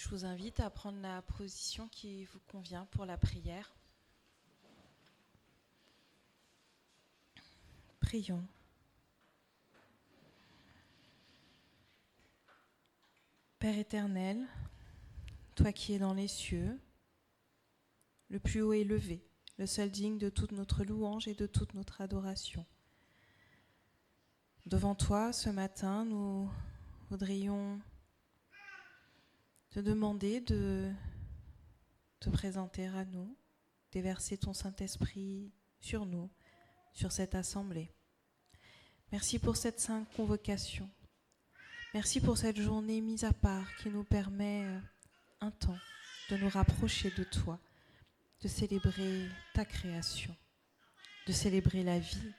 Je vous invite à prendre la position qui vous convient pour la prière. Prions. Père éternel, toi qui es dans les cieux, le plus haut élevé, le seul digne de toute notre louange et de toute notre adoration. Devant toi, ce matin, nous voudrions te demander de te présenter à nous, déverser ton Saint-Esprit sur nous, sur cette assemblée. Merci pour cette sainte convocation. Merci pour cette journée mise à part qui nous permet un temps de nous rapprocher de toi, de célébrer ta création, de célébrer la vie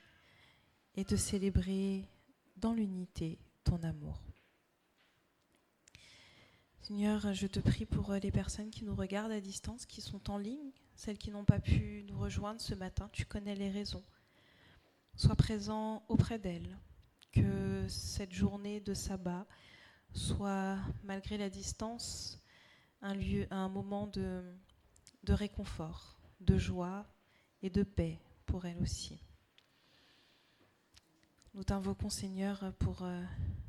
et de célébrer dans l'unité ton amour. Seigneur, je te prie pour les personnes qui nous regardent à distance, qui sont en ligne, celles qui n'ont pas pu nous rejoindre ce matin. Tu connais les raisons. Sois présent auprès d'elles. Que cette journée de sabbat soit, malgré la distance, un moment de réconfort, de joie et de paix pour elles aussi. Nous t'invoquons, Seigneur, pour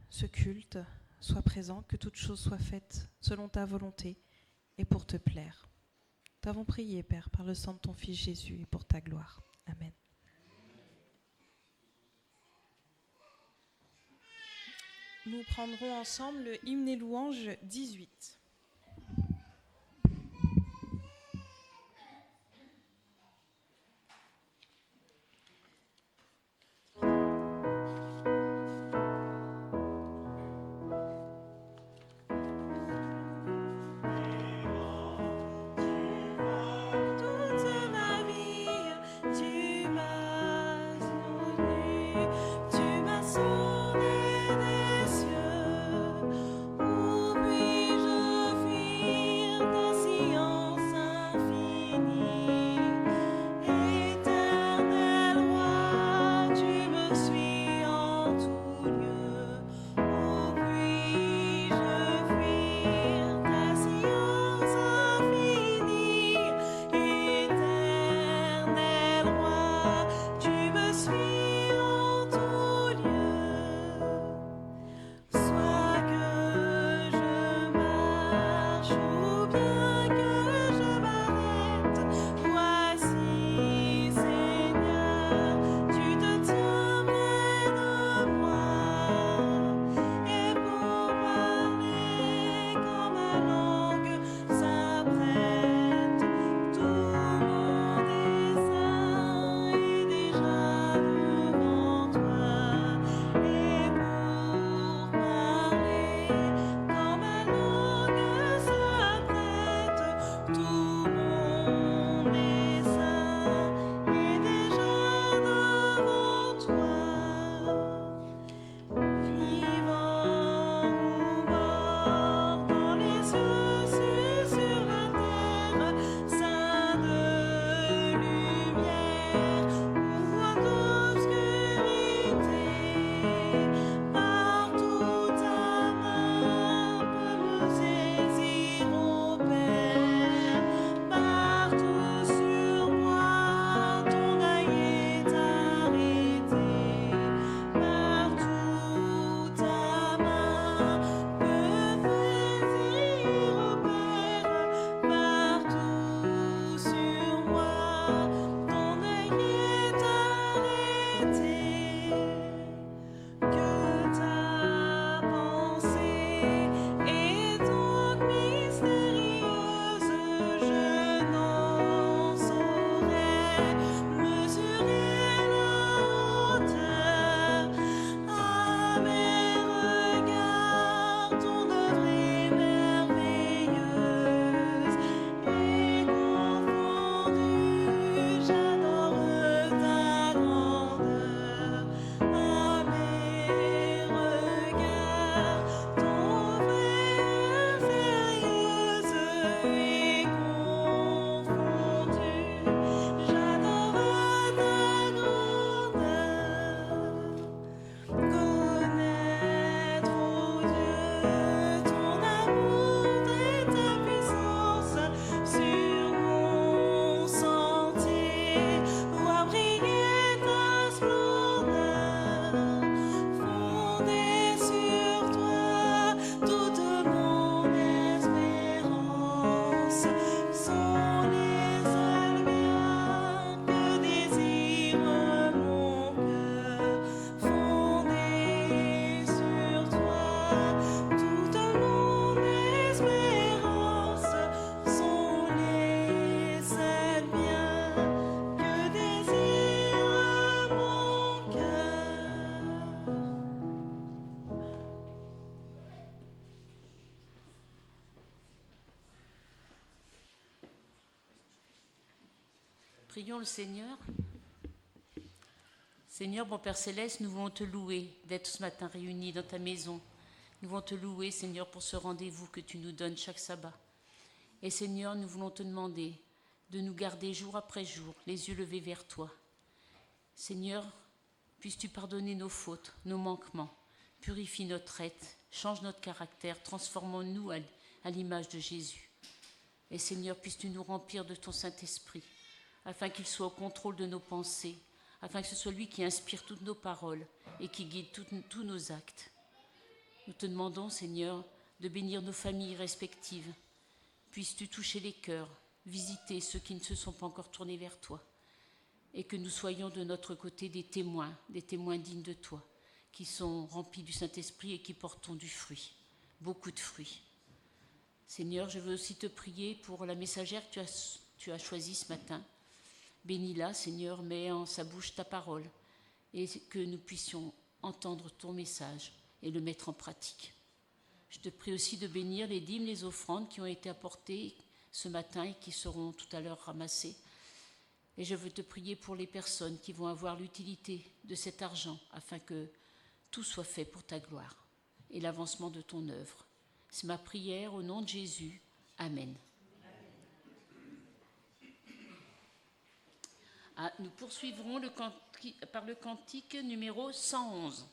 ce culte. Sois présent, que toute chose soit faite selon ta volonté et pour te plaire. T'avons prié, Père, par le sang de ton Fils Jésus et pour ta gloire. Amen. Nous prendrons ensemble le hymne et louange 18. Où puis-je Prions le Seigneur. Seigneur, bon Père Céleste, nous voulons te louer d'être ce matin réunis dans ta maison. Nous voulons te louer, Seigneur, pour ce rendez-vous que tu nous donnes chaque sabbat. Et Seigneur, nous voulons te demander de nous garder jour après jour, les yeux levés vers toi. Seigneur, puisses-tu pardonner nos fautes, nos manquements, purifie notre être, change notre caractère, transformons-nous à l'image de Jésus. Et Seigneur, puisses-tu nous remplir de ton Saint-Esprit, afin qu'il soit au contrôle de nos pensées, afin que ce soit lui qui inspire toutes nos paroles et qui guide tous nos actes. Nous te demandons, Seigneur, de bénir nos familles respectives. Puisses-tu toucher les cœurs, visiter ceux qui ne se sont pas encore tournés vers toi, et que nous soyons de notre côté des témoins dignes de toi, qui sont remplis du Saint-Esprit et qui portons du fruit, beaucoup de fruits. Seigneur, je veux aussi te prier pour la messagère que tu as choisie ce matin. Bénis-la, Seigneur, mets en sa bouche ta parole et que nous puissions entendre ton message et le mettre en pratique. Je te prie aussi de bénir les dîmes, les offrandes qui ont été apportées ce matin et qui seront tout à l'heure ramassées. Et je veux te prier pour les personnes qui vont avoir l'utilité de cet argent afin que tout soit fait pour ta gloire et l'avancement de ton œuvre. C'est ma prière au nom de Jésus. Amen. Nous poursuivrons par le cantique numéro 111.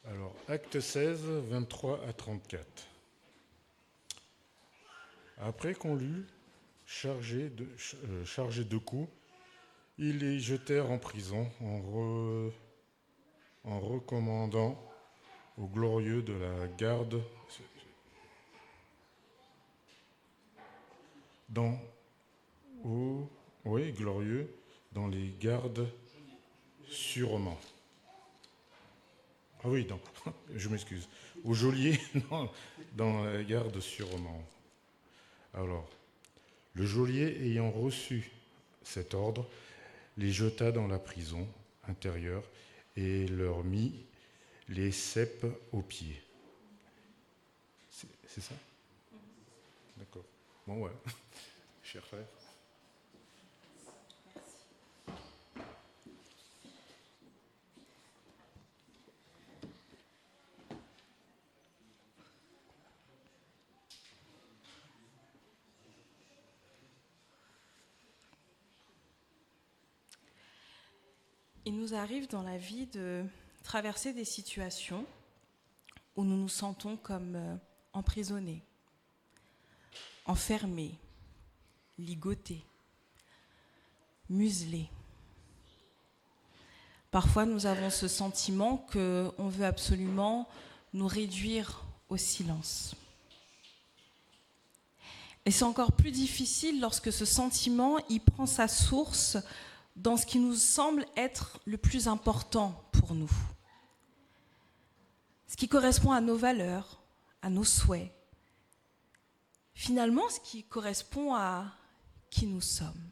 Alors, acte 16, 23 à 34. Après qu'on l'eut chargé de coups, ils les jetèrent en prison en recommandant au glorieux de la garde glorieux dans les gardes sûrement. Ah oui, donc, je m'excuse. Au geôlier, dans la garde sûrement. Alors, le geôlier ayant reçu cet ordre, les jeta dans la prison intérieur et leur mit les cèpes aux pieds. C'est ça? D'accord. Bon, ouais. Cher frère. Il nous arrive dans la vie de traverser des situations où nous nous sentons comme emprisonnés, enfermés, ligotés, muselés. Parfois, nous avons ce sentiment qu'on veut absolument nous réduire au silence. Et c'est encore plus difficile lorsque ce sentiment y prend sa source dans ce qui nous semble être le plus important pour nous. Ce qui correspond à nos valeurs, à nos souhaits. Finalement, ce qui correspond à qui nous sommes.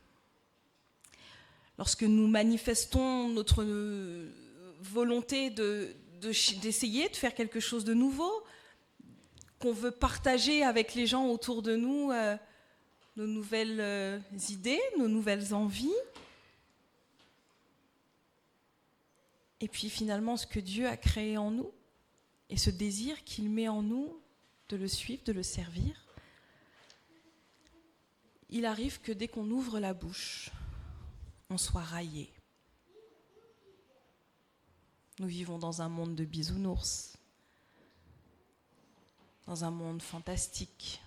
Lorsque nous manifestons notre volonté d'essayer de faire quelque chose de nouveau, qu'on veut partager avec les gens autour de nous nos nouvelles idées, nos nouvelles envies, et puis finalement ce que Dieu a créé en nous, et ce désir qu'il met en nous de le suivre, de le servir, il arrive que dès qu'on ouvre la bouche, on soit raillé. Nous vivons dans un monde de bisounours, dans un monde fantastique,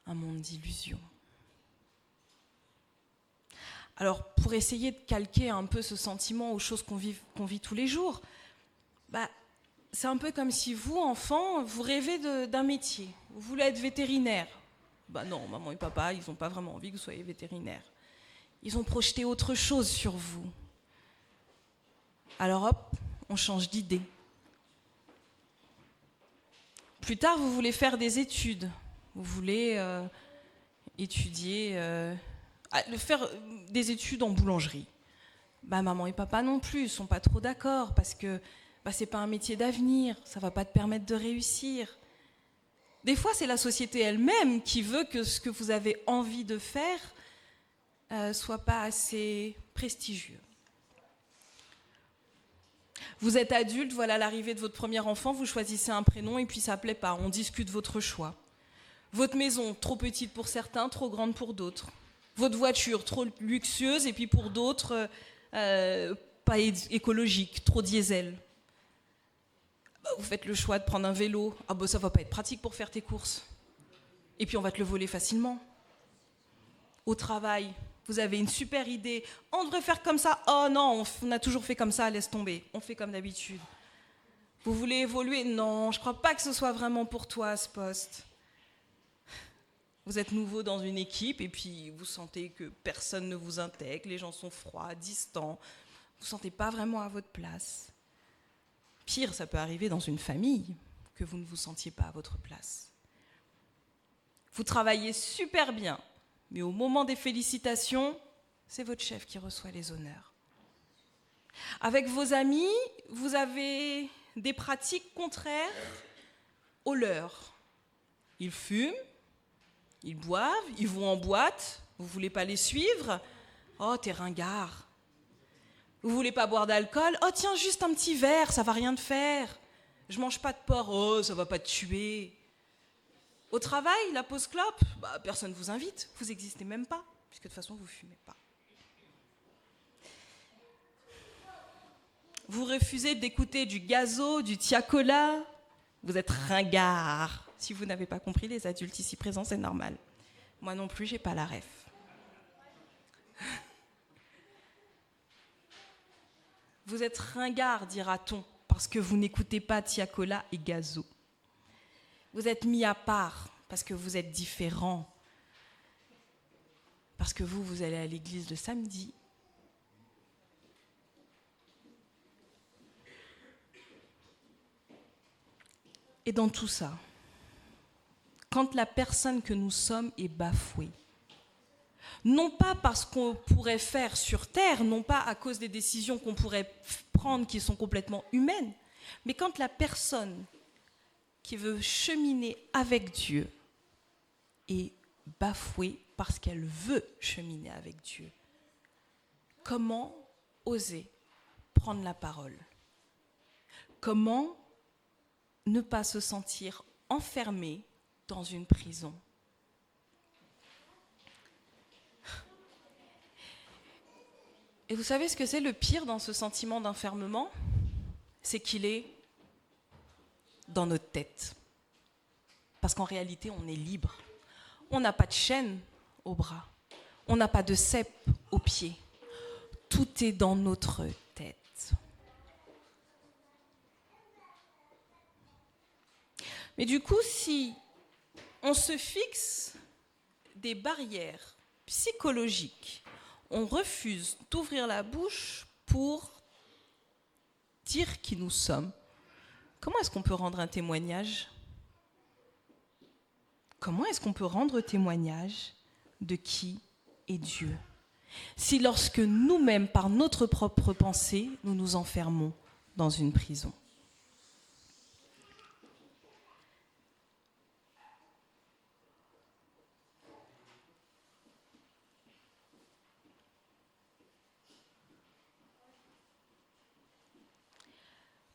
un monde d'illusions. Alors, pour essayer de calquer un peu ce sentiment aux choses qu'on vit tous les jours, c'est un peu comme si vous, enfant, vous rêvez d'un métier. Vous voulez être vétérinaire. Non, maman et papa, ils n'ont pas vraiment envie que vous soyez vétérinaire. Ils ont projeté autre chose sur vous. Alors hop, on change d'idée. Plus tard, vous voulez faire des études. Vous voulez faire des études en boulangerie. Maman et papa non plus, ils ne sont pas trop d'accord parce que ce n'est pas un métier d'avenir, ça ne va pas te permettre de réussir. Des fois, c'est la société elle-même qui veut que ce que vous avez envie de faire soit pas assez prestigieux. Vous êtes adulte, voilà l'arrivée de votre premier enfant, vous choisissez un prénom et puis ça ne plaît pas, on discute votre choix. Votre maison, trop petite pour certains, trop grande pour d'autres. Votre voiture, trop luxueuse et puis pour d'autres, pas écologique, trop diesel. Vous faites le choix de prendre un vélo. Ça va pas être pratique pour faire tes courses. Et puis on va te le voler facilement. Au travail, vous avez une super idée. On devrait faire comme ça. Oh non, on a toujours fait comme ça, laisse tomber. On fait comme d'habitude. Vous voulez évoluer? Non, je crois pas que ce soit vraiment pour toi ce poste. Vous êtes nouveau dans une équipe et puis vous sentez que personne ne vous intègre, les gens sont froids, distants. Vous ne sentez pas vraiment à votre place. Pire, ça peut arriver dans une famille, que vous ne vous sentiez pas à votre place. Vous travaillez super bien, mais au moment des félicitations, c'est votre chef qui reçoit les honneurs. Avec vos amis, vous avez des pratiques contraires aux leurs. Ils fument, ils boivent, ils vont en boîte, vous ne voulez pas les suivre. Oh, t'es ringard. Vous voulez pas boire d'alcool? Oh tiens, juste un petit verre, ça va rien te faire. Je mange pas de porc. Oh, ça va pas te tuer. Au travail, la pause clope, personne vous invite, vous n'existez même pas, puisque de toute façon vous fumez pas. Vous refusez d'écouter du gazo, du tiakola, vous êtes ringard. Si vous n'avez pas compris, les adultes ici présents, c'est normal. Moi non plus, j'ai pas la ref. Vous êtes ringard, dira-t-on, parce que vous n'écoutez pas tiakola et gazo. Vous êtes mis à part parce que vous êtes différent. Parce que vous allez à l'église le samedi. Et dans tout ça, quand la personne que nous sommes est bafouée, non pas parce qu'on pourrait faire sur terre, non pas à cause des décisions qu'on pourrait prendre qui sont complètement humaines, mais quand la personne qui veut cheminer avec Dieu est bafouée parce qu'elle veut cheminer avec Dieu. Comment oser prendre la parole? Comment ne pas se sentir enfermé dans une prison? Et vous savez ce que c'est le pire dans ce sentiment d'enfermement? C'est qu'il est dans notre tête. Parce qu'en réalité, on est libre. On n'a pas de chaîne au bras. On n'a pas de cèpe aux pieds. Tout est dans notre tête. Mais du coup, si on se fixe des barrières psychologiques, on refuse d'ouvrir la bouche pour dire qui nous sommes, comment est-ce qu'on peut rendre un témoignage? Comment est-ce qu'on peut rendre témoignage de qui est Dieu? Si lorsque nous-mêmes, par notre propre pensée, nous nous enfermons dans une prison.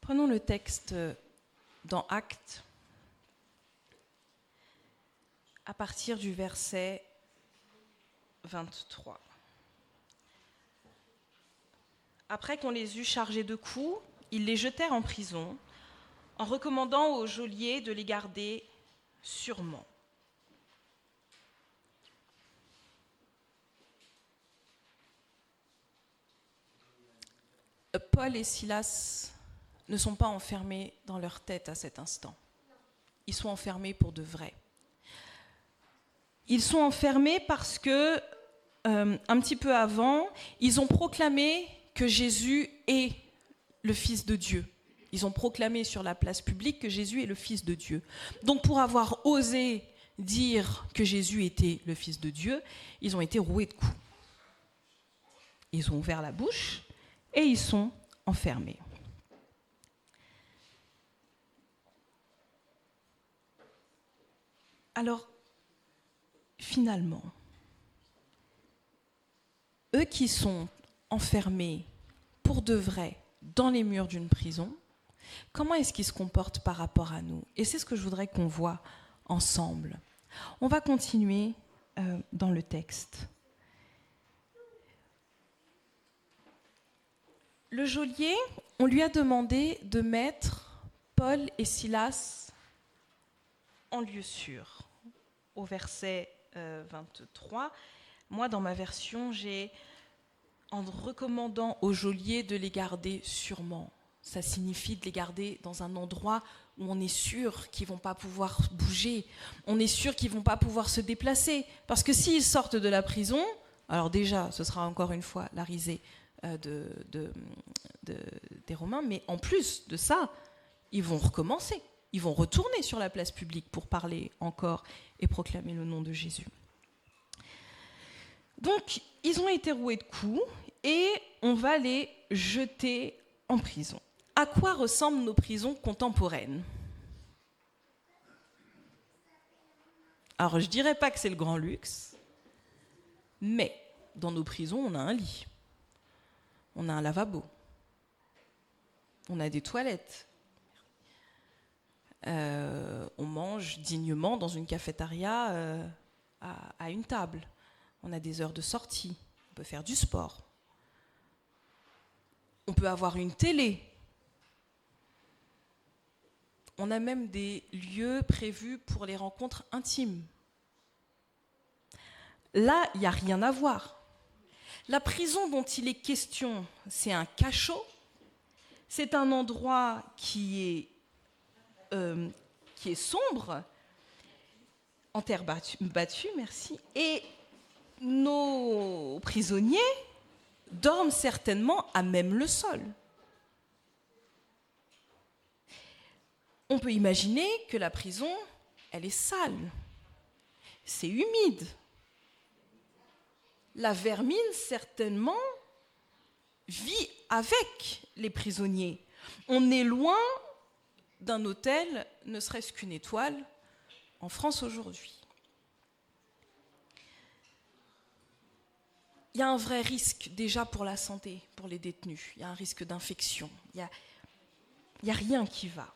Prenons le texte dans Actes, à partir du verset 23. Après qu'on les eut chargés de coups, ils les jetèrent en prison, en recommandant aux geôliers de les garder sûrement. Paul et Silas ne sont pas enfermés dans leur tête à cet instant. Ils sont enfermés pour de vrai. Ils sont enfermés parce que, un petit peu avant, ils ont proclamé que Jésus est le Fils de Dieu. Ils ont proclamé sur la place publique que Jésus est le Fils de Dieu. Donc pour avoir osé dire que Jésus était le Fils de Dieu, ils ont été roués de coups. Ils ont ouvert la bouche et ils sont enfermés. Alors, finalement, eux qui sont enfermés pour de vrai dans les murs d'une prison, comment est-ce qu'ils se comportent par rapport à nous? Et c'est ce que je voudrais qu'on voit ensemble. On va continuer dans le texte. Le geôlier, on lui a demandé de mettre Paul et Silas en lieu sûr. Au verset 23, moi dans ma version, j'ai en recommandant aux geôliers de les garder sûrement. Ça signifie de les garder dans un endroit où on est sûr qu'ils ne vont pas pouvoir bouger, on est sûr qu'ils ne vont pas pouvoir se déplacer. Parce que s'ils sortent de la prison, alors déjà, ce sera encore une fois la risée des Romains, mais en plus de ça, ils vont recommencer. Ils vont retourner sur la place publique pour parler encore et proclamer le nom de Jésus. Donc, ils ont été roués de coups et on va les jeter en prison. À quoi ressemblent nos prisons contemporaines? Alors, je ne dirais pas que c'est le grand luxe, mais dans nos prisons, on a un lit, on a un lavabo, on a des toilettes. On mange dignement dans une cafétéria à une table. On a des heures de sortie. On peut faire du sport. On peut avoir une télé. On a même des lieux prévus pour les rencontres intimes. Là, il n'y a rien à voir. La prison dont il est question, c'est un cachot. C'est un endroit qui est sombre, en terre battue, merci, et nos prisonniers dorment certainement à même le sol. On peut imaginer que la prison, elle est sale, c'est humide. La vermine, certainement, vit avec les prisonniers. On est loin d'un hôtel, ne serait-ce qu'une étoile, en France aujourd'hui. Il y a un vrai risque déjà pour la santé, pour les détenus. Il y a un risque d'infection. Il n'y a rien qui va.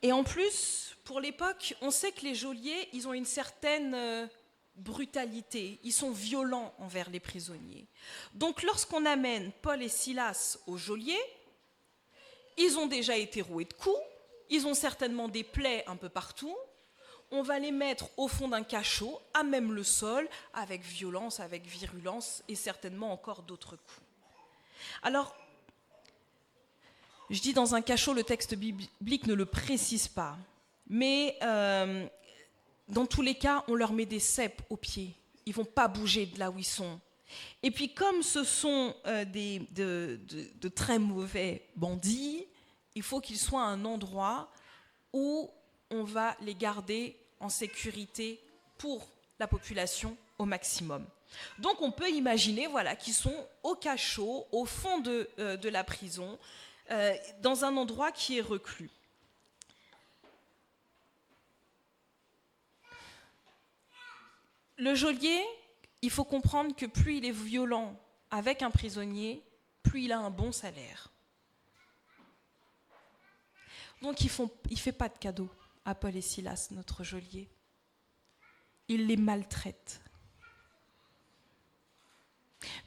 Et en plus, pour l'époque, on sait que les geôliers, ils ont une certaine brutalité. Ils sont violents envers les prisonniers. Donc lorsqu'on amène Paul et Silas aux geôliers, ils ont déjà été roués de coups, ils ont certainement des plaies un peu partout. On va les mettre au fond d'un cachot, à même le sol, avec violence, avec virulence, et certainement encore d'autres coups. Alors, je dis dans un cachot, le texte biblique ne le précise pas, mais dans tous les cas, on leur met des cèpes aux pieds. Ils ne vont pas bouger de là où ils sont. Et puis, comme ce sont de très mauvais bandits, il faut qu'ils soient à un endroit où on va les garder en sécurité pour la population au maximum. Donc on peut imaginer qu'ils sont au cachot, au fond de la prison, dans un endroit qui est reclus. Le geôlier, il faut comprendre que plus il est violent avec un prisonnier, plus il a un bon salaire. Donc il ne fait pas de cadeaux à Paul et Silas, notre geôlier. Il les maltraite.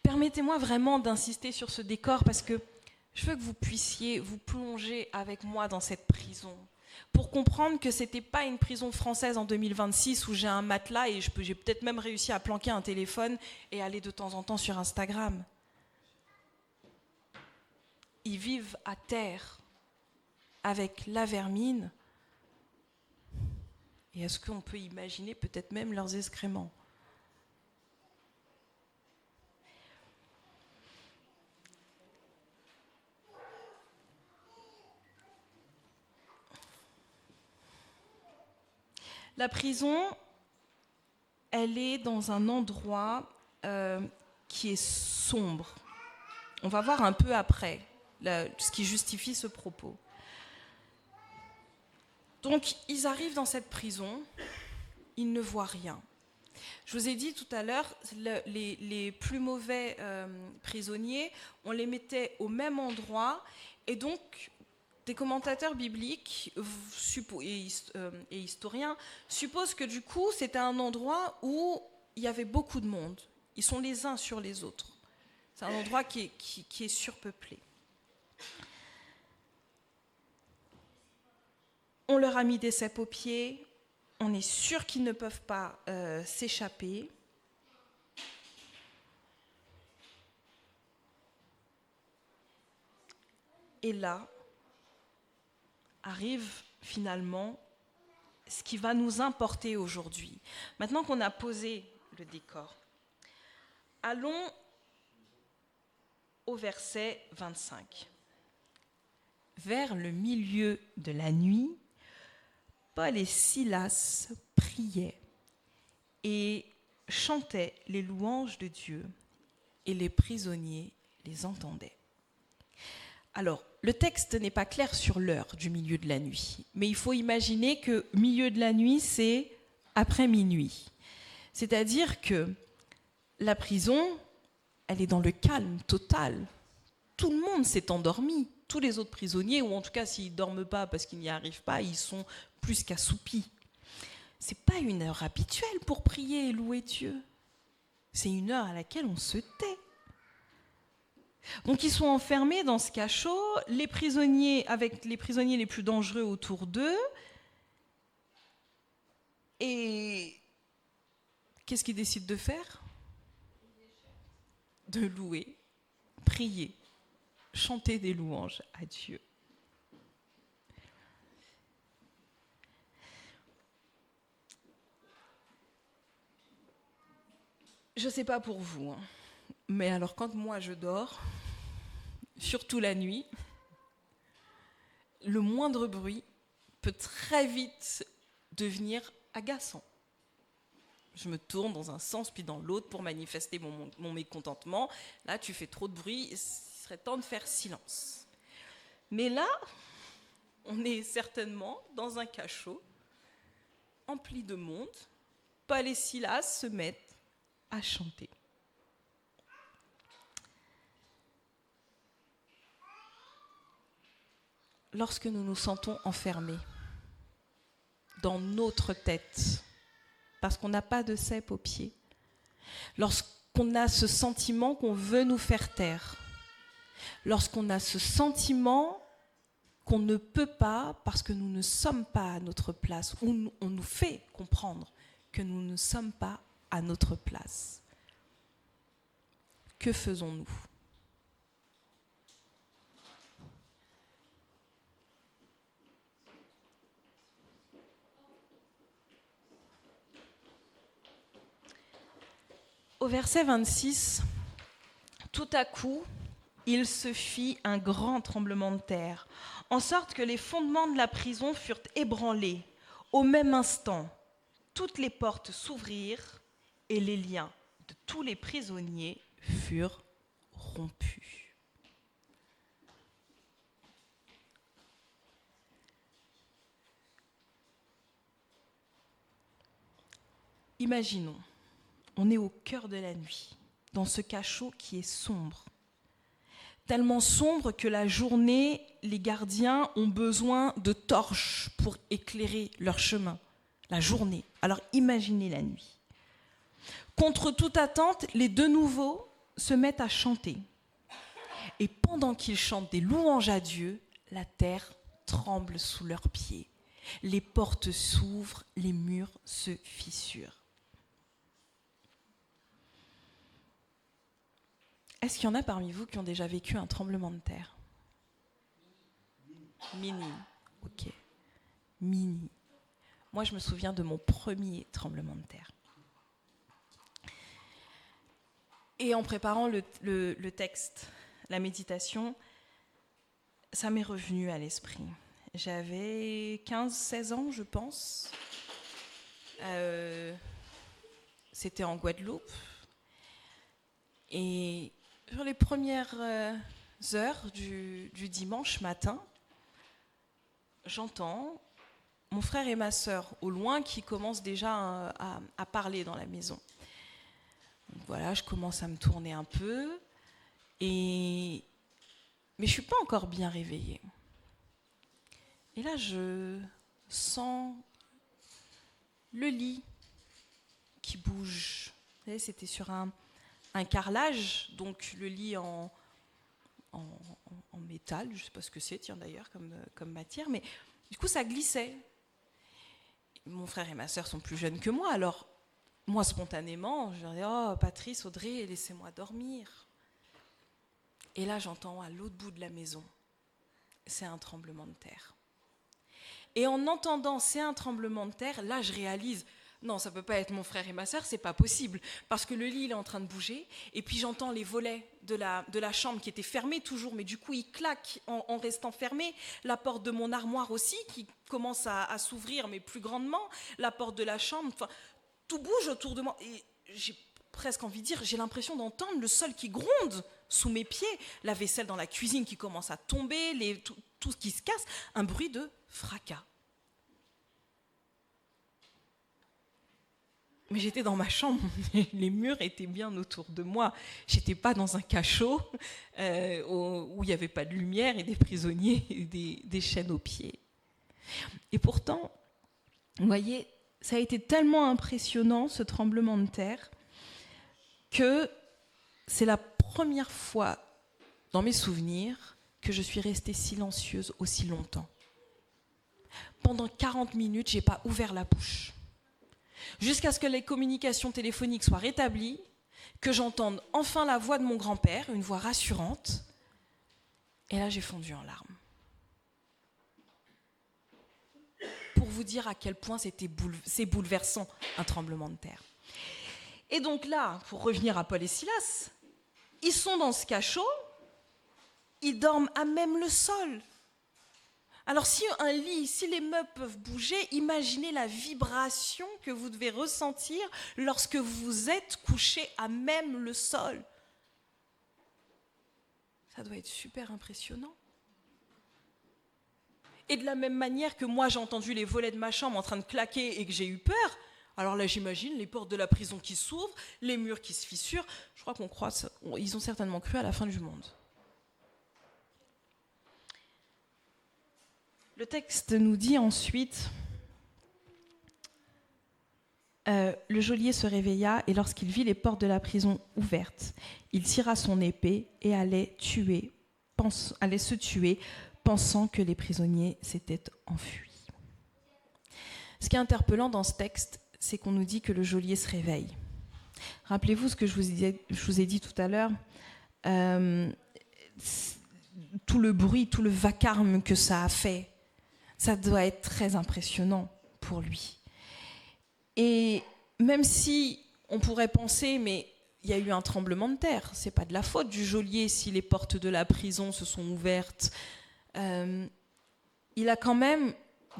Permettez-moi vraiment d'insister sur ce décor parce que je veux que vous puissiez vous plonger avec moi dans cette prison pour comprendre que ce n'était pas une prison française en 2026 où j'ai un matelas et j'ai peut-être même réussi à planquer un téléphone et aller de temps en temps sur Instagram. Ils vivent à terre avec la vermine. Et est-ce qu'on peut imaginer peut-être même leurs excréments ? La prison, elle est dans un endroit qui est sombre. On va voir un peu après ce qui justifie ce propos. Donc, ils arrivent dans cette prison, ils ne voient rien. Je vous ai dit tout à l'heure, les plus mauvais prisonniers, on les mettait au même endroit, et donc des commentateurs bibliques et historiens supposent que du coup, c'était un endroit où il y avait beaucoup de monde. Ils sont les uns sur les autres. C'est un endroit qui est surpeuplé. On leur a mis des cèpes aux pieds, on est sûr qu'ils ne peuvent pas s'échapper. Et là, arrive finalement ce qui va nous importer aujourd'hui. Maintenant qu'on a posé le décor, allons au verset 25. Vers le milieu de la nuit, Paul et Silas priaient et chantaient les louanges de Dieu, et les prisonniers les entendaient. Alors, le texte n'est pas clair sur l'heure du milieu de la nuit, mais il faut imaginer que milieu de la nuit, c'est après minuit. C'est-à-dire que la prison, elle est dans le calme total. Tout le monde s'est endormi. Tous les autres prisonniers, ou en tout cas s'ils ne dorment pas parce qu'ils n'y arrivent pas, ils sont plus qu'assoupis. Ce n'est pas une heure habituelle pour prier et louer Dieu. C'est une heure à laquelle on se tait. Donc ils sont enfermés dans ce cachot, les prisonniers avec les prisonniers les plus dangereux autour d'eux. Et qu'est-ce qu'ils décident de faire ? De louer, prier, chanter des louanges à Dieu. Je ne sais pas pour vous, mais alors quand moi je dors, surtout la nuit, le moindre bruit peut très vite devenir agaçant. Je me tourne dans un sens puis dans l'autre pour manifester mon mécontentement. Là, tu fais trop de bruit, il serait temps de faire silence. Mais là, on est certainement dans un cachot empli de monde. Paul et Silas se mettent à chanter. Lorsque nous nous sentons enfermés dans notre tête, parce qu'on n'a pas de cèpe aux pieds, lorsqu'on a ce sentiment qu'on veut nous faire taire, lorsqu'on a ce sentiment qu'on ne peut pas parce que nous ne sommes pas à notre place, ou on nous fait comprendre que nous ne sommes pas à notre place, que faisons-nous ? Au verset 26, tout à coup, il se fit un grand tremblement de terre, en sorte que les fondements de la prison furent ébranlés. Au même instant, toutes les portes s'ouvrirent et les liens de tous les prisonniers furent rompus. Imaginons. On est au cœur de la nuit, dans ce cachot qui est sombre. Tellement sombre que la journée, les gardiens ont besoin de torches pour éclairer leur chemin. La journée. Alors imaginez la nuit. Contre toute attente, les deux nouveaux se mettent à chanter. Et pendant qu'ils chantent des louanges à Dieu, la terre tremble sous leurs pieds. Les portes s'ouvrent, les murs se fissurent. Est-ce qu'il y en a parmi vous qui ont déjà vécu un tremblement de terre ? Mini. Ok. Mini. Moi, je me souviens de mon premier tremblement de terre. Et en préparant le texte, la méditation, ça m'est revenu à l'esprit. J'avais 15-16 ans, je pense. C'était en Guadeloupe. Et sur les premières heures du dimanche matin, j'entends mon frère et ma sœur au loin qui commencent déjà à parler dans la maison. Donc voilà, je commence à me tourner un peu, mais je ne suis pas encore bien réveillée. Et là, je sens le lit qui bouge. Vous savez, c'était sur un carrelage, donc le lit en métal, je ne sais pas ce que c'est, tiens d'ailleurs, comme matière, mais du coup ça glissait. Mon frère et ma sœur sont plus jeunes que moi, alors moi spontanément, je leur dis « Oh Patrice, Audrey, laissez-moi dormir ». Et là j'entends à l'autre bout de la maison, c'est un tremblement de terre. Et en entendant c'est un tremblement de terre, là je réalise non, ça ne peut pas être mon frère et ma sœur, c'est pas possible. Parce que le lit, il est en train de bouger. Et puis j'entends les volets de la chambre qui étaient fermés toujours, mais du coup, ils claquent en restant fermés. La porte de mon armoire aussi, qui commence à s'ouvrir, mais plus grandement. La porte de la chambre, enfin, tout bouge autour de moi. Et j'ai presque envie de dire, j'ai l'impression d'entendre le sol qui gronde sous mes pieds. La vaisselle dans la cuisine qui commence à tomber, tout ce qui se casse. Un bruit de fracas. Mais j'étais dans ma chambre, les murs étaient bien autour de moi. J'étais pas dans un cachot où il n'y avait pas de lumière et des prisonniers et des chaînes aux pieds. Et pourtant, vous voyez, ça a été tellement impressionnant, ce tremblement de terre, que c'est la première fois dans mes souvenirs que je suis restée silencieuse aussi longtemps. Pendant 40 minutes, je n'ai pas ouvert la bouche. Jusqu'à ce que les communications téléphoniques soient rétablies, que j'entende enfin la voix de mon grand-père, une voix rassurante. Et là, j'ai fondu en larmes. Pour vous dire à quel point c'est bouleversant, un tremblement de terre. Et donc là, pour revenir à Paul et Silas, ils sont dans ce cachot, ils dorment à même le sol. Alors si un lit, si les meubles peuvent bouger, imaginez la vibration que vous devez ressentir lorsque vous êtes couché à même le sol. Ça doit être super impressionnant. Et de la même manière que moi j'ai entendu les volets de ma chambre en train de claquer et que j'ai eu peur, alors là j'imagine les portes de la prison qui s'ouvrent, les murs qui se fissurent. Je crois ils ont certainement cru à la fin du monde. Le texte nous dit ensuite, le geôlier se réveilla et lorsqu'il vit les portes de la prison ouvertes, il tira son épée et allait se tuer, pensant que les prisonniers s'étaient enfuis. Ce qui est interpellant dans ce texte, c'est qu'on nous dit que le geôlier se réveille. Rappelez-vous ce que je vous ai dit tout à l'heure, tout le bruit, tout le vacarme que ça a fait, ça doit être très impressionnant pour lui. Et même si on pourrait penser, mais il y a eu un tremblement de terre, c'est pas de la faute du geôlier si les portes de la prison se sont ouvertes. Il a quand même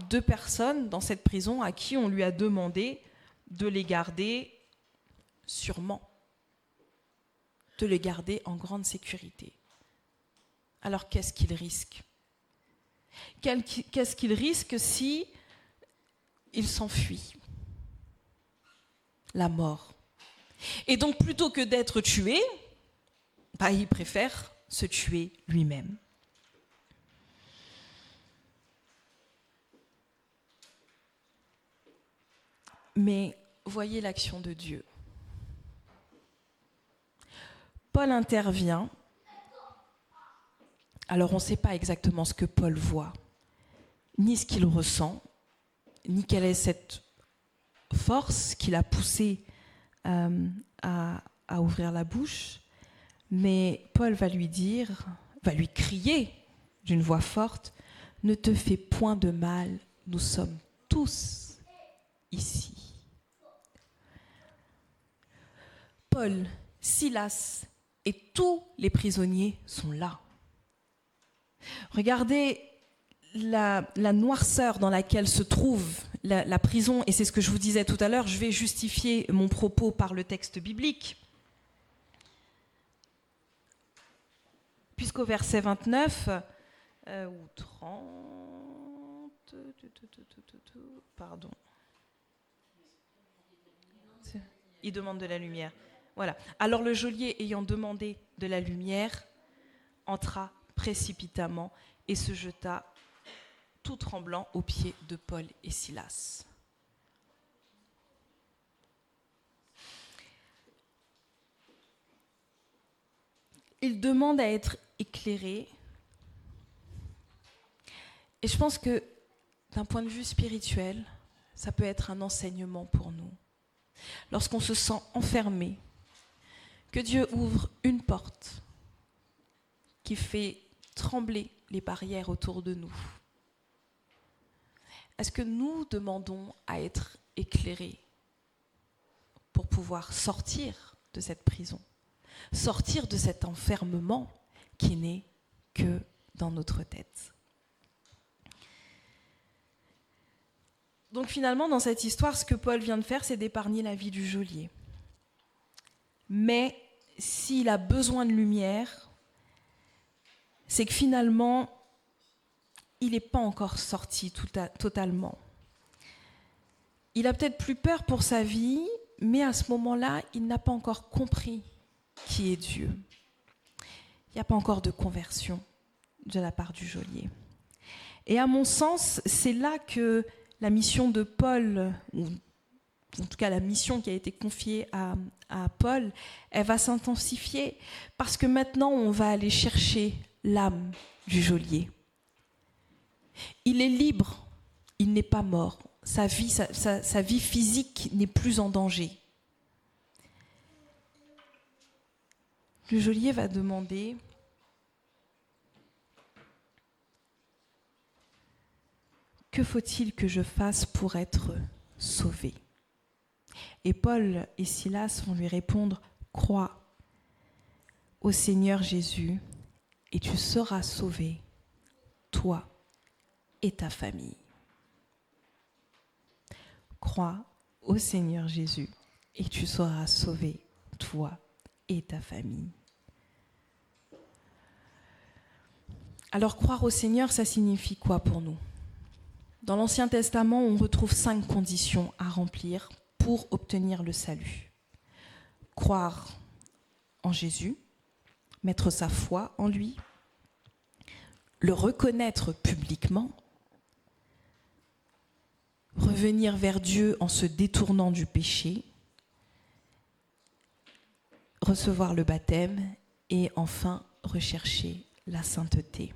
2 personnes dans cette prison à qui on lui a demandé de les garder sûrement, de les garder en grande sécurité. Alors qu'est-ce qu'il risque ? Qu'est-ce qu'il risque si il s'enfuit ? La mort. Et donc plutôt que d'être tué, il préfère se tuer lui-même. Mais voyez l'action de Dieu. Paul intervient. Alors on ne sait pas exactement ce que Paul voit, ni ce qu'il ressent, ni quelle est cette force qui l'a poussé à ouvrir la bouche. Mais Paul va lui crier d'une voix forte, « Ne te fais point de mal, nous sommes tous ici. » Paul, Silas et tous les prisonniers sont là. Regardez la noirceur dans laquelle se trouve la prison, et c'est ce que je vous disais tout à l'heure, je vais justifier mon propos par le texte biblique. Puisqu'au verset 29, ou 30, pardon, il demande de la lumière. Voilà. Alors le geôlier, ayant demandé de la lumière, entra précipitamment et se jeta tout tremblant aux pieds de Paul et Silas. Il demande à être éclairé. Et je pense que d'un point de vue spirituel, ça peut être un enseignement pour nous. Lorsqu'on se sent enfermé, que Dieu ouvre une porte qui fait trembler les barrières autour de nous. Est-ce que nous demandons à être éclairés pour pouvoir sortir de cette prison, sortir de cet enfermement qui n'est que dans notre tête? Donc finalement, dans cette histoire, ce que Paul vient de faire, c'est d'épargner la vie du geôlier. Mais s'il a besoin de lumière, c'est que finalement, il n'est pas encore sorti totalement. Il a peut-être plus peur pour sa vie, mais à ce moment-là, il n'a pas encore compris qui est Dieu. Il n'y a pas encore de conversion de la part du geôlier. Et à mon sens, c'est là que la mission de Paul, ou en tout cas la mission qui a été confiée à Paul, elle va s'intensifier parce que maintenant on va aller chercher l'âme du geôlier. Il est libre, il n'est pas mort. Sa vie physique n'est plus en danger. Le geôlier va demander « Que faut-il que je fasse pour être sauvé ?» Et Paul et Silas vont lui répondre « Crois au Seigneur Jésus et tu seras sauvé, toi et ta famille. Crois au Seigneur Jésus et tu seras sauvé, toi et ta famille. Alors croire au Seigneur, ça signifie quoi pour nous ? Dans l'Ancien Testament, on retrouve 5 conditions à remplir pour obtenir le salut. Croire en Jésus, mettre sa foi en lui, le reconnaître publiquement, revenir vers Dieu en se détournant du péché, recevoir le baptême et enfin rechercher la sainteté.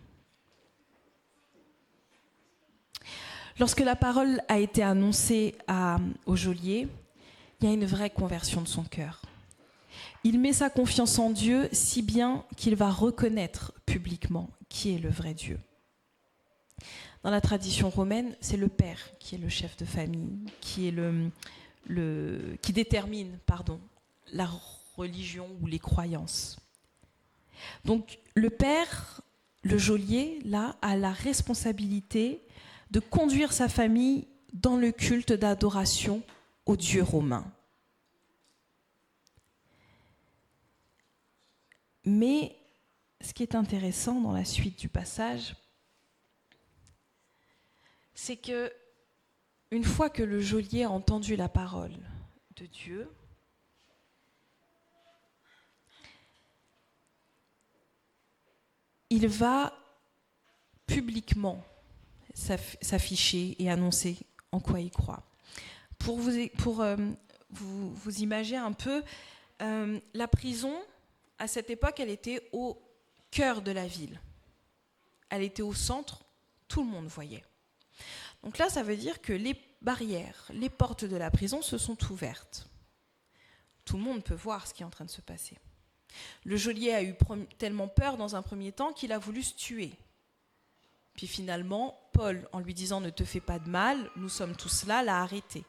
Lorsque la parole a été annoncée au geôlier, il y a une vraie conversion de son cœur. Il met sa confiance en Dieu si bien qu'il va reconnaître publiquement qui est le vrai Dieu. Dans la tradition romaine, c'est le père qui est le chef de famille, qui détermine la religion ou les croyances. Donc le père, le geôlier, là, a la responsabilité de conduire sa famille dans le culte d'adoration au Dieu romain. Mais ce qui est intéressant dans la suite du passage, c'est que une fois que le geôlier a entendu la parole de Dieu, il va publiquement s'afficher et annoncer en quoi il croit. Pour vous imaginer un peu, la prison, à cette époque, elle était au cœur de la ville. Elle était au centre, tout le monde voyait. Donc là, ça veut dire que les barrières, les portes de la prison se sont ouvertes. Tout le monde peut voir ce qui est en train de se passer. Le geôlier a eu tellement peur dans un premier temps qu'il a voulu se tuer. Puis finalement, Paul, en lui disant « Ne te fais pas de mal, nous sommes tous là », l'a arrêté.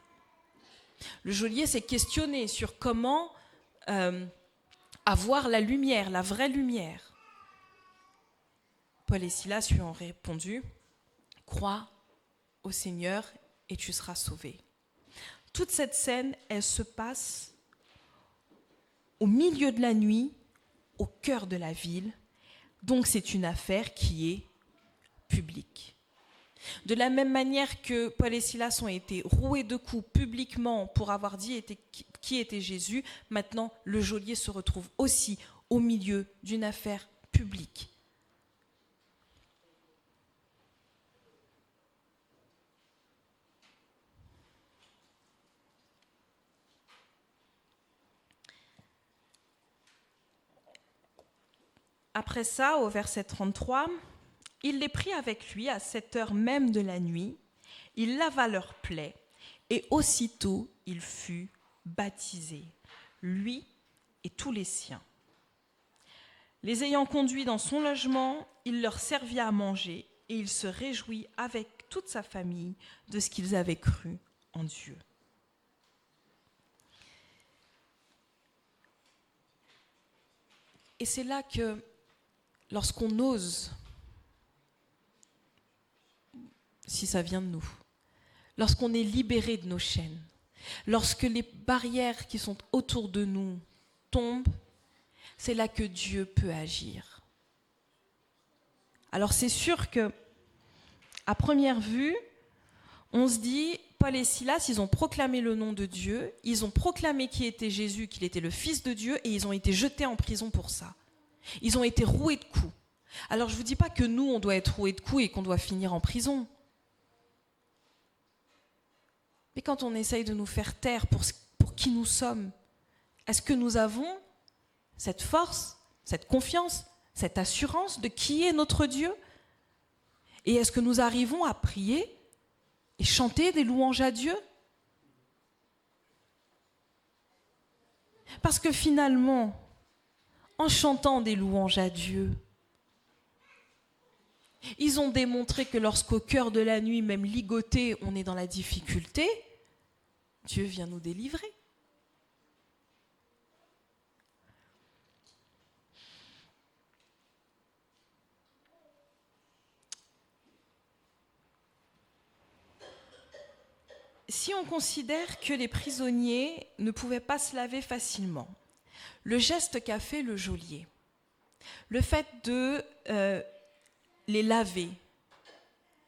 Le geôlier s'est questionné sur comment avoir la lumière, la vraie lumière. Paul et Silas lui ont répondu « Crois au Seigneur et tu seras sauvé ». Toute cette scène, elle se passe au milieu de la nuit, au cœur de la ville. Donc c'est une affaire qui est publique. De la même manière que Paul et Silas ont été roués de coups publiquement pour avoir dit qui était Jésus, maintenant le geôlier se retrouve aussi au milieu d'une affaire publique. Après ça, au verset 33, il les prit avec lui à cette heure même de la nuit, il lava leurs plaies, et aussitôt il fut baptisé, lui et tous les siens. Les ayant conduits dans son logement, il leur servit à manger, et il se réjouit avec toute sa famille de ce qu'ils avaient cru en Dieu. Et c'est là que, lorsqu'on ose, si ça vient de nous, lorsqu'on est libéré de nos chaînes, lorsque les barrières qui sont autour de nous tombent, c'est là que Dieu peut agir. Alors c'est sûr que, à première vue, on se dit, Paul et Silas, ils ont proclamé le nom de Dieu, ils ont proclamé qui était Jésus, qu'il était le Fils de Dieu, et ils ont été jetés en prison pour ça. Ils ont été roués de coups. Alors je ne vous dis pas que nous, on doit être roués de coups et qu'on doit finir en prison. Mais quand on essaye de nous faire taire pour qui nous sommes, est-ce que nous avons cette force, cette confiance, cette assurance de qui est notre Dieu ? Et est-ce que nous arrivons à prier et chanter des louanges à Dieu ? Parce que finalement, en chantant des louanges à Dieu, ils ont démontré que lorsqu'au cœur de la nuit, même ligoté, on est dans la difficulté, Dieu vient nous délivrer. on considère que les prisonniers ne pouvaient pas se laver facilement, le geste qu'a fait le geôlier, le fait de les laver,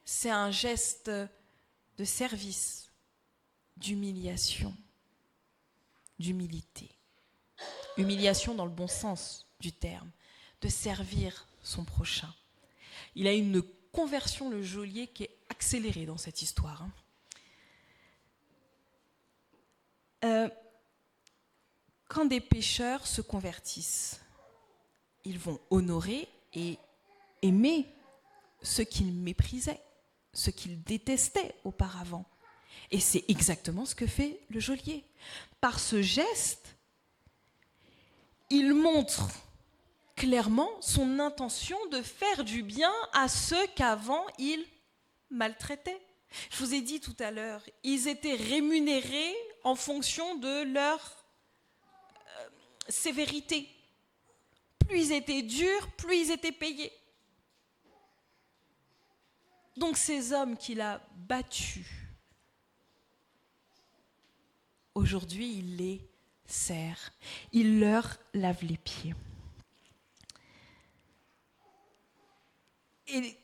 c'est un geste de service, d'humiliation, d'humilité. Humiliation dans le bon sens du terme, de servir son prochain. Il a une conversion, le geôlier, qui est accélérée dans cette histoire. Quand des pécheurs se convertissent, ils vont honorer et aimer ceux qu'ils méprisaient, ceux qu'ils détestaient auparavant. Et c'est exactement ce que fait le geôlier. Par ce geste, il montre clairement son intention de faire du bien à ceux qu'avant il maltraitait. Je vous ai dit tout à l'heure, ils étaient rémunérés en fonction de leur sévérité. Plus ils étaient durs, plus ils étaient payés. Donc ces hommes qu'il a battus, aujourd'hui il les sert, il leur lave les pieds. Et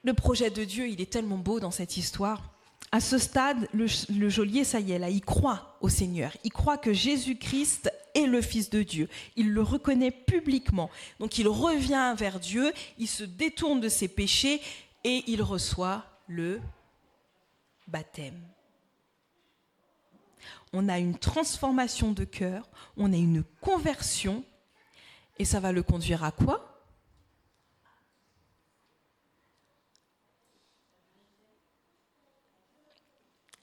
le projet de Dieu, il est tellement beau dans cette histoire. À ce stade, le geôlier, ça y est, là, il croit au Seigneur. Il croit que Jésus-Christ est le Fils de Dieu. Il le reconnaît publiquement. Donc il revient vers Dieu, il se détourne de ses péchés et il reçoit le baptême. On a une transformation de cœur, on a une conversion, et ça va le conduire à quoi ?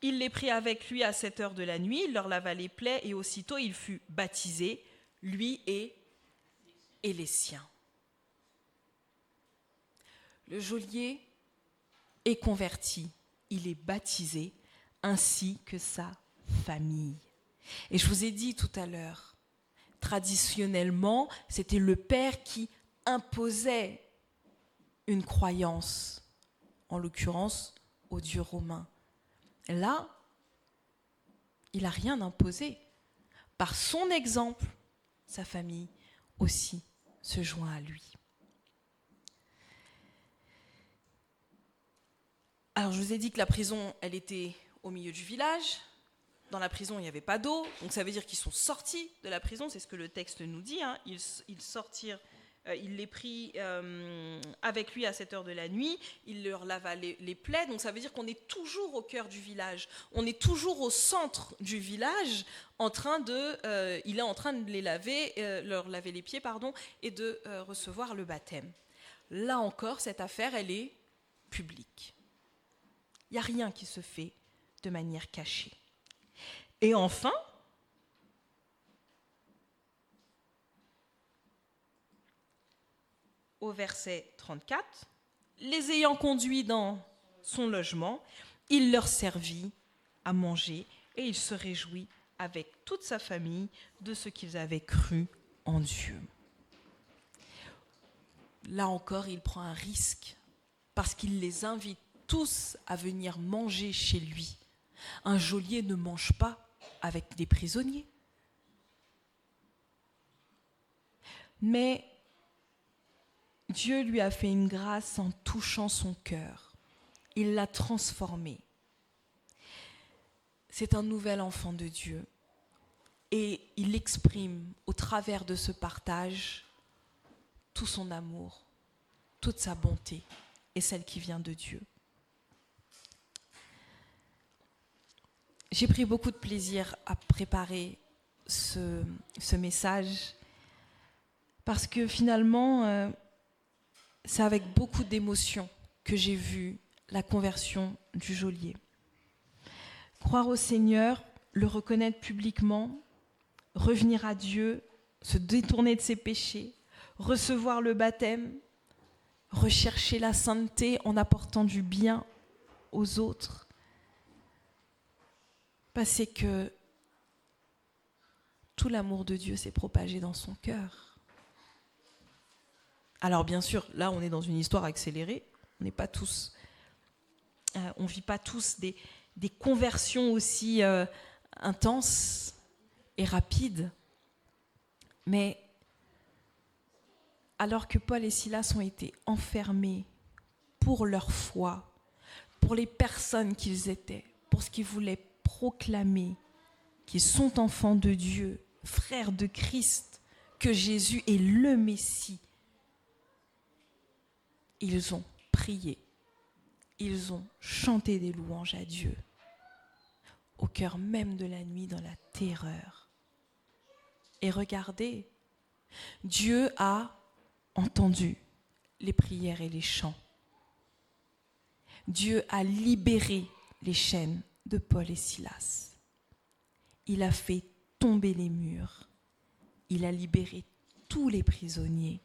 Il les prit avec lui à 7 heures de la nuit, il leur lava les plaies, et aussitôt il fut baptisé, lui et les siens. Le geôlier est converti, il est baptisé, ainsi que sa famille. Et je vous ai dit tout à l'heure, traditionnellement, c'était le père qui imposait une croyance, en l'occurrence au Dieu romain. Là, il n'a rien imposé. Par son exemple, sa famille aussi se joint à lui. Alors, je vous ai dit que la prison, elle était au milieu du village. Dans la prison, il n'y avait pas d'eau. Donc, ça veut dire qu'ils sont sortis de la prison. C'est ce que le texte nous dit. Hein. Il les prit avec lui à 7 heures de la nuit. Il leur lava les plaies. Donc, ça veut dire qu'on est toujours au cœur du village. On est toujours au centre du village. Il est en train de les laver, leur laver les pieds, et de recevoir le baptême. Là encore, cette affaire, elle est publique. Il n'y a rien qui se fait de manière cachée. Et enfin, au verset 34, les ayant conduits dans son logement, il leur servit à manger et il se réjouit avec toute sa famille de ce qu'ils avaient cru en Dieu. Là encore, il prend un risque parce qu'il les invite tous à venir manger chez lui. Un geôlier ne mange pas avec des prisonniers. Mais Dieu lui a fait une grâce en touchant son cœur. Il l'a transformé. C'est un nouvel enfant de Dieu. Et il exprime au travers de ce partage tout son amour, toute sa bonté et celle qui vient de Dieu. J'ai pris beaucoup de plaisir à préparer ce message parce que finalement, c'est avec beaucoup d'émotion que j'ai vu la conversion du geôlier. Croire au Seigneur, le reconnaître publiquement, revenir à Dieu, se détourner de ses péchés, recevoir le baptême, rechercher la sainteté en apportant du bien aux autres. C'est que tout l'amour de Dieu s'est propagé dans son cœur. Alors bien sûr, là on est dans une histoire accélérée, on n'est pas tous, on vit pas tous des conversions aussi intenses et rapides. Mais alors que Paul et Silas ont été enfermés pour leur foi, pour les personnes qu'ils étaient, pour ce qu'ils voulaient proclamer, qu'ils sont enfants de Dieu, frères de Christ, que Jésus est le Messie, ils ont prié, ils ont chanté des louanges à Dieu, au cœur même de la nuit, dans la terreur. Et regardez, Dieu a entendu les prières et les chants. Dieu a libéré les chaînes de Paul et Silas. Il a fait tomber les murs. Il a libéré tous les prisonniers.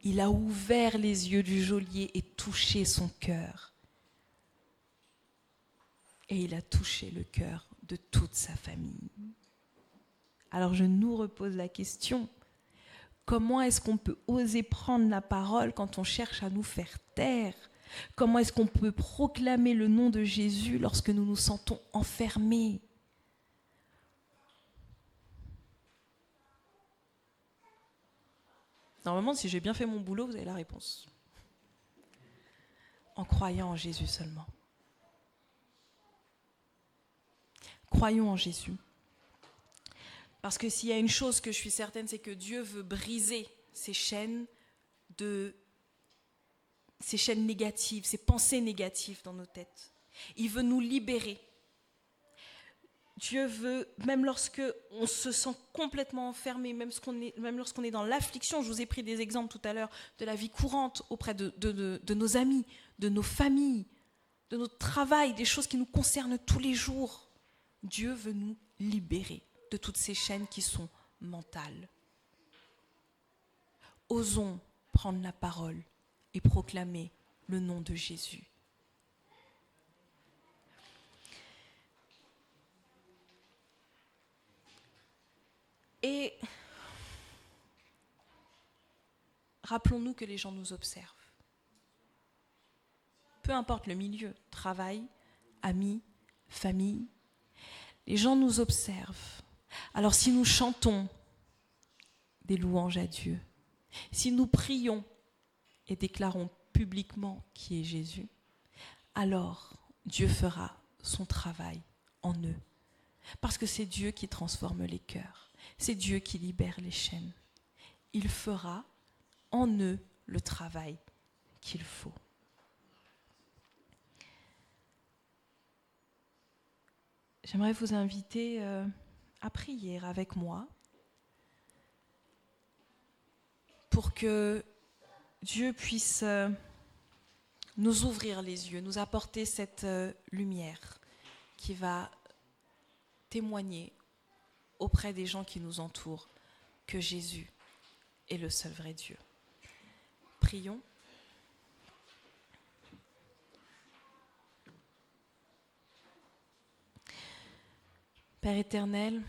Il a ouvert les yeux du geôlier et touché son cœur. Et il a touché le cœur de toute sa famille. Alors je nous repose la question, comment est-ce qu'on peut oser prendre la parole quand on cherche à nous faire taire ? Comment est-ce qu'on peut proclamer le nom de Jésus lorsque nous nous sentons enfermés ? Normalement, si j'ai bien fait mon boulot, vous avez la réponse. En croyant en Jésus seulement. Croyons en Jésus. Parce que s'il y a une chose que je suis certaine, c'est que Dieu veut briser ces chaînes négatives, ces pensées négatives dans nos têtes. Il veut nous libérer. Dieu veut, même lorsque on se sent complètement enfermé, même lorsqu'on est dans l'affliction, je vous ai pris des exemples tout à l'heure de la vie courante auprès de nos amis, de nos familles, de notre travail, des choses qui nous concernent tous les jours. Dieu veut nous libérer de toutes ces chaînes qui sont mentales. Osons prendre la parole et proclamer le nom de Jésus. Et rappelons-nous que les gens nous observent. Peu importe le milieu, travail, amis, famille, les gens nous observent. Alors si nous chantons des louanges à Dieu, si nous prions et déclarons publiquement qui est Jésus, alors Dieu fera son travail en eux. Parce que c'est Dieu qui transforme les cœurs. C'est Dieu qui libère les chaînes. Il fera en eux le travail qu'il faut. J'aimerais vous inviter à prier avec moi pour que Dieu puisse nous ouvrir les yeux, nous apporter cette lumière qui va témoigner auprès des gens qui nous entourent que Jésus est le seul vrai Dieu. Prions. Père éternel,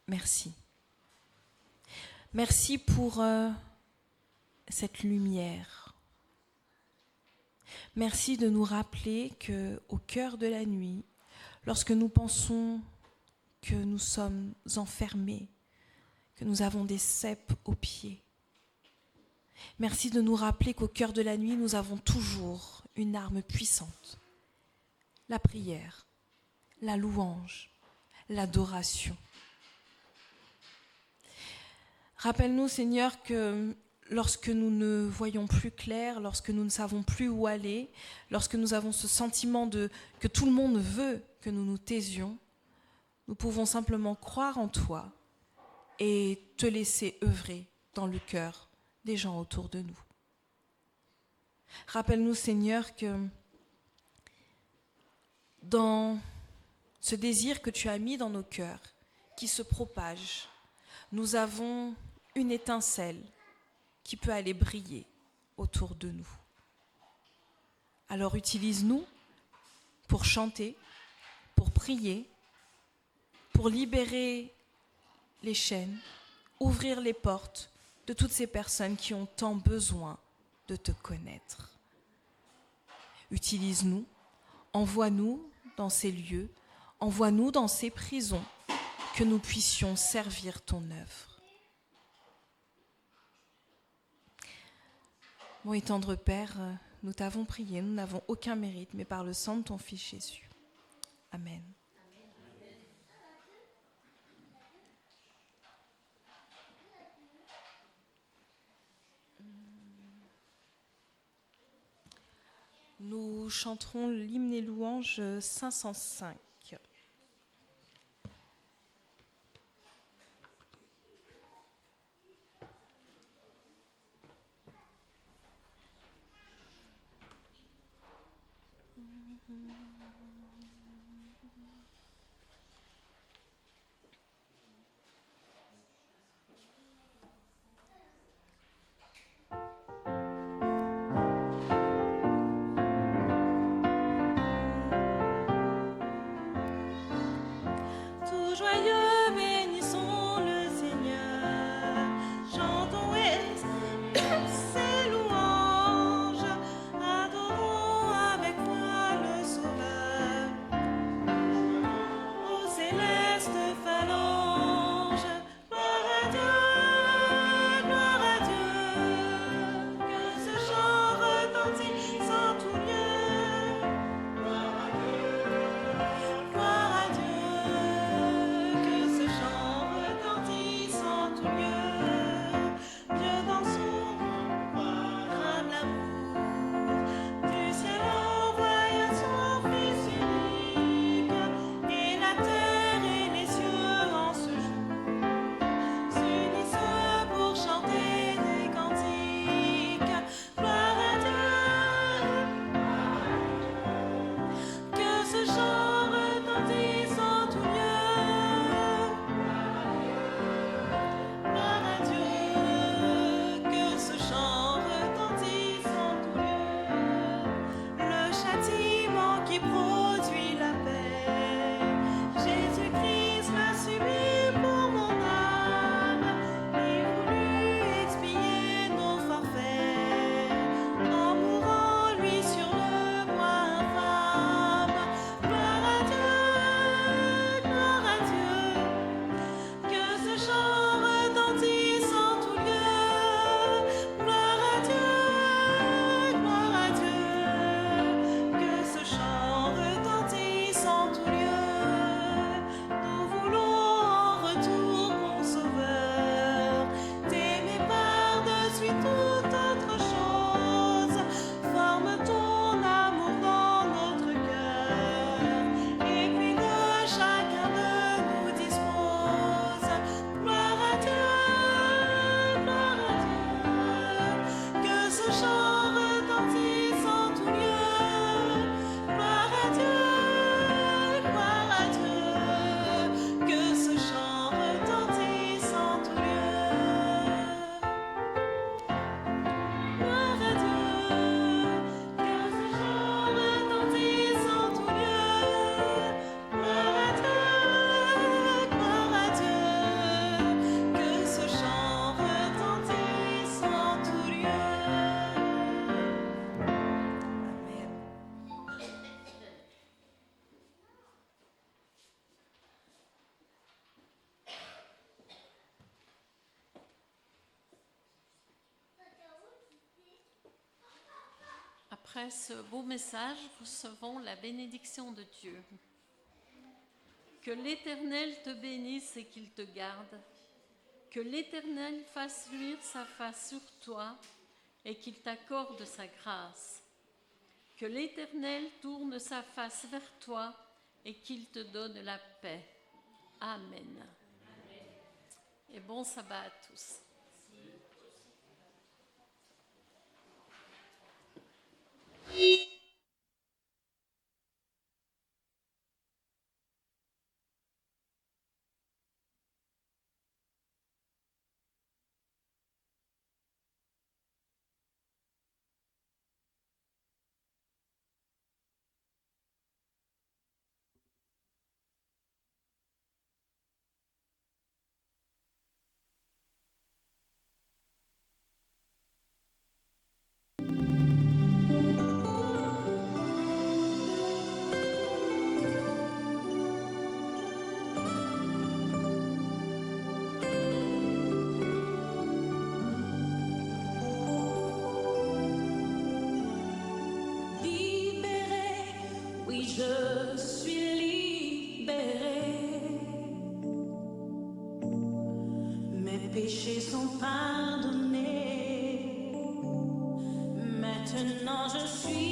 merci. Merci pour cette lumière. Merci de nous rappeler qu'au cœur de la nuit, lorsque nous pensons que nous sommes enfermés, que nous avons des cèpes aux pieds, merci de nous rappeler qu'au cœur de la nuit, nous avons toujours une arme puissante, la prière, la louange, l'adoration. Rappelle-nous, Seigneur, que lorsque nous ne voyons plus clair, lorsque nous ne savons plus où aller, lorsque nous avons ce sentiment que tout le monde veut que nous nous taisions, nous pouvons simplement croire en toi et te laisser œuvrer dans le cœur des gens autour de nous. Rappelle-nous, Seigneur, que dans ce désir que tu as mis dans nos cœurs, qui se propage, nous avons une étincelle qui peut aller briller autour de nous. Alors utilise-nous pour chanter, pour prier, pour libérer les chaînes, ouvrir les portes de toutes ces personnes qui ont tant besoin de te connaître. Utilise-nous Envoie-nous dans ces lieux, envoie-nous dans ces prisons, que nous puissions servir ton œuvre. Mon et tendre Père, nous t'avons prié, nous n'avons aucun mérite, mais par le sang de ton Fils Jésus. Amen. Nous chanterons l'hymne et louange 505. Tout joyeux, bénissons le Seigneur, chantons ses louanges, adorons avec foi le Sauveur. Ô céleste phalange, gloire à Dieu, que ce chant retentisse en tout lieu. Gloire à Dieu, que ce chant retentisse en tout lieu. Dieu dans son grand amour, du ciel envoya son Fils unique, et la terre et les cieux en ce jour s'unissent pour chanter des cantiques. Gloire à Dieu, que ce chant retentisse en tout lieu. Gloire à Dieu, que ce chant retentisse en tout lieu. Le châtiment qui produit la paix, Jésus-Christ l'a subi pour mon âme. Il voulut expier nos forfaits, en mourant lui sur le bois infâme. Gloire à Dieu, que ce chant retentisse en tout lieu. Gloire à Dieu, que ce chant retentisse en tout lieu. Nous voulons en retour, mon Sauveur, t'aimer par-dessus toute autre chose. Forme ton amour dans notre cœur, et puis de chacun de nous dispose. Gloire à Dieu, que ce chant retentisse en tout lieu. Gloire à Dieu, que ce chant retentisse en tout lieu. Gloire à Dieu, que ce chant retentisse en tout lieu. Gloire à Dieu, que ce chant retentisse en tout lieu. Amen. Après ce beau message, recevons la bénédiction de Dieu. Que l'Éternel te bénisse et qu'il te garde. Que l'Éternel fasse luire sa face sur toi et qu'il t'accorde sa grâce. Que l'Éternel tourne sa face vers toi et qu'il te donne la paix. Amen. Et bon sabbat à tous. péchés sont pardonnés. Maintenant je suis